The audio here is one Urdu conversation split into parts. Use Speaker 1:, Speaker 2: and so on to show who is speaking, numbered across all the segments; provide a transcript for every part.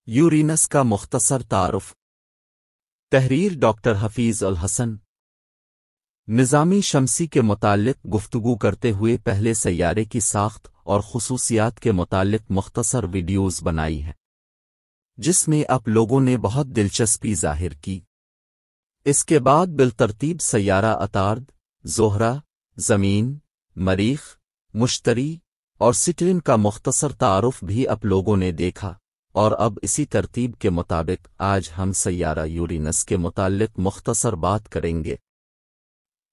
Speaker 1: یورینس کا مختصر تعارف۔ تحریر ڈاکٹر حفیظ الحسن۔ نظام شمسی کے متعلق گفتگو کرتے ہوئے پہلے سیارے کی ساخت اور خصوصیات کے متعلق مختصر ویڈیوز بنائی ہیں، جس میں آپ لوگوں نے بہت دلچسپی ظاہر کی۔ اس کے بعد بالترتیب سیارہ عطارد، زہرہ، زمین، مریخ، مشتری اور سیٹرن کا مختصر تعارف بھی آپ لوگوں نے دیکھا، اور اب اسی ترتیب کے مطابق آج ہم سیارہ یورینس کے متعلق مختصر بات کریں گے۔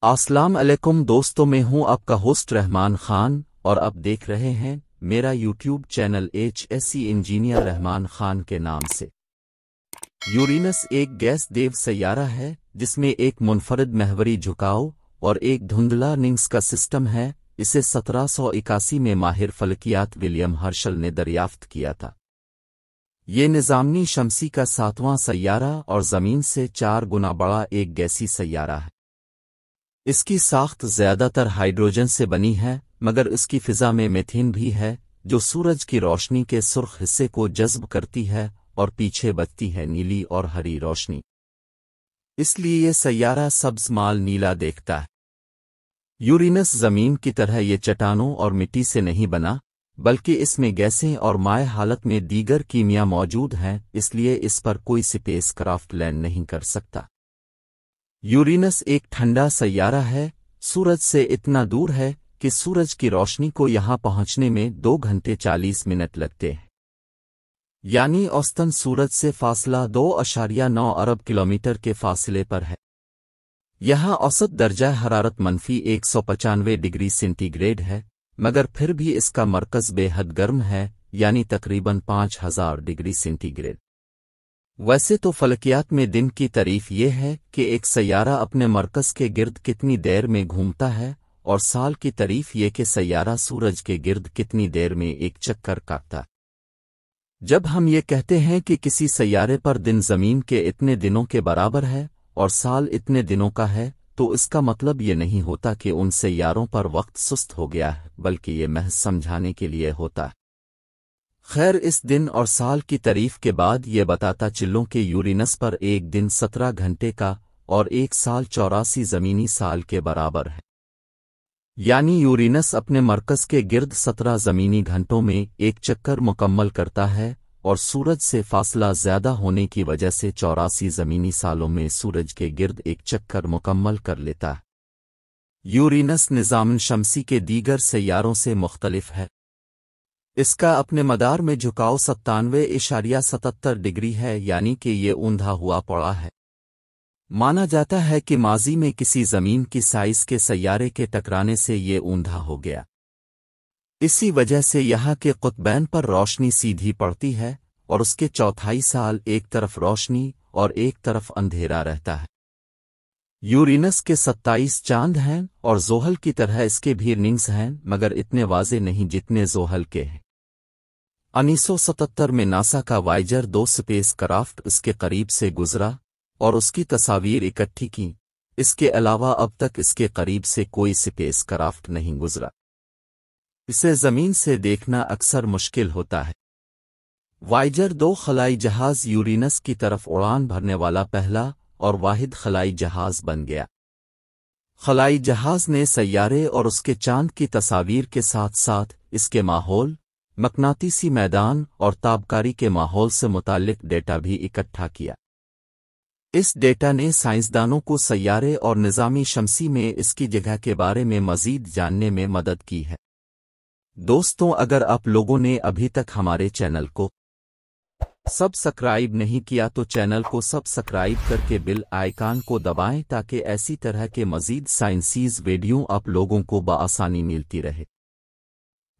Speaker 1: السلام علیکم دوستوں، میں ہوں آپ کا ہوسٹ رحمان خان، اور آپ دیکھ رہے ہیں میرا یوٹیوب چینل HSC انجینئر رحمان خان کے نام سے۔ یورینس ایک گیس دیو سیارہ ہے جس میں ایک منفرد محوری جھکاؤ اور ایک دھندلا رنگز کا سسٹم ہے۔ اسے 1781 میں ماہر فلکیات ولیم ہرشل نے دریافت کیا تھا۔ یہ نظام شمسی کا 7واں سیارہ اور زمین سے 4 گنا بڑا ایک گیسی سیارہ ہے۔ اس کی ساخت زیادہ تر ہائیڈروجن سے بنی ہے، مگر اس کی فضا میں میتھین بھی ہے جو سورج کی روشنی کے سرخ حصے کو جذب کرتی ہے اور پیچھے بچتی ہے نیلی اور ہری روشنی۔ اس لیے یہ سیارہ سبز مال نیلا دیکھتا ہے۔ یورینس زمین کی طرح یہ چٹانوں اور مٹی سے نہیں بنا، بلکہ اس میں گیسیں اور مائع حالت میں دیگر کیمیا موجود ہیں، اس لیے اس پر کوئی سپیس کرافٹ لینڈ نہیں کر سکتا۔ یورینس ایک ٹھنڈا سیارہ ہے، سورج سے اتنا دور ہے کہ سورج کی روشنی کو یہاں پہنچنے میں 2 گھنٹے 40 منٹ لگتے ہیں، یعنی اوسطاً سورج سے فاصلہ 2.9 ارب کلومیٹر کے فاصلے پر ہے۔ یہاں اوسط درجہ حرارت -195 ڈگری سینٹی گریڈ ہے، مگر پھر بھی اس کا مرکز بے حد گرم ہے، یعنی تقریباً 5000 ڈگری سینٹی گریڈ۔ ویسے تو فلکیات میں دن کی تعریف یہ ہے کہ ایک سیارہ اپنے مرکز کے گرد کتنی دیر میں گھومتا ہے، اور سال کی تعریف یہ کہ سیارہ سورج کے گرد کتنی دیر میں ایک چکر کاٹتا ہے۔ جب ہم یہ کہتے ہیں کہ کسی سیارے پر دن زمین کے اتنے دنوں کے برابر ہے اور سال اتنے دنوں کا ہے، تو اس کا مطلب یہ نہیں ہوتا کہ ان سیاروں پر وقت سست ہو گیا ہے، بلکہ یہ محض سمجھانے کے لیے ہوتا ہے۔ خیر، اس دن اور سال کی تعریف کے بعد یہ بتاتا چلوں کہ یورینس پر ایک دن 17 گھنٹے کا اور ایک سال 84 زمینی سال کے برابر ہے، یعنی یورینس اپنے مرکز کے گرد 17 زمینی گھنٹوں میں ایک چکر مکمل کرتا ہے، اور سورج سے فاصلہ زیادہ ہونے کی وجہ سے 84 زمینی سالوں میں سورج کے گرد ایک چکر مکمل کر لیتا ہے۔ یورینس نظام شمسی کے دیگر سیاروں سے مختلف ہے۔ اس کا اپنے مدار میں جھکاؤ 97.77 ڈگری ہے، یعنی کہ یہ اوندھا ہوا پڑا ہے۔ مانا جاتا ہے کہ ماضی میں کسی زمین کی سائز کے سیارے کے ٹکرانے سے یہ اوندھا ہو گیا۔ اسی وجہ سے یہاں کے قطبین پر روشنی سیدھی پڑتی ہے، اور اس کے 4 سال ایک طرف روشنی اور ایک طرف اندھیرا رہتا ہے۔ یورینس کے 27 چاند ہیں، اور زحل کی طرح اس کے بھی رنگز ہیں، مگر اتنے واضح نہیں جتنے زحل کے ہیں۔ 1977 میں ناسا کا وائجر 2 سپیس کرافٹ اس کے قریب سے گزرا اور اس کی تصاویر اکٹھی کی۔ اس کے علاوہ اب تک اس کے قریب سے کوئی سپیس کرافٹ نہیں گزرا۔ اسے زمین سے دیکھنا اکثر مشکل ہوتا ہے۔ وائجر 2 خلائی جہاز یورینس کی طرف اڑان بھرنے والا پہلا اور واحد خلائی جہاز بن گیا۔ خلائی جہاز نے سیارے اور اس کے چاند کی تصاویر کے ساتھ ساتھ اس کے ماحول، مقناطیسی میدان اور تابکاری کے ماحول سے متعلق ڈیٹا بھی اکٹھا کیا۔ اس ڈیٹا نے سائنسدانوں کو سیارے اور نظام شمسی میں اس کی جگہ کے بارے میں مزید جاننے میں مدد کی ہے۔ دوستوں، اگر آپ لوگوں نے ابھی تک ہمارے چینل کو سبسکرائب نہیں کیا تو چینل کو سبسکرائب کر کے بیل آئیکن کو دبائیں تاکہ ایسی طرح کے مزید سائنسیز ویڈیو آپ لوگوں کو بآسانی ملتی رہے۔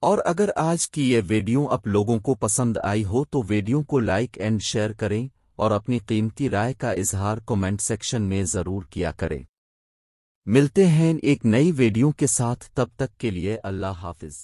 Speaker 1: اور اگر آج کی یہ ویڈیو آپ لوگوں کو پسند آئی ہو تو ویڈیو کو لائک اینڈ شیئر کریں، اور اپنی قیمتی رائے کا اظہار کمنٹ سیکشن میں ضرور کیا کریں۔ ملتے ہیں ایک نئی ویڈیو کے ساتھ، تب تک کے لیے اللہ حافظ۔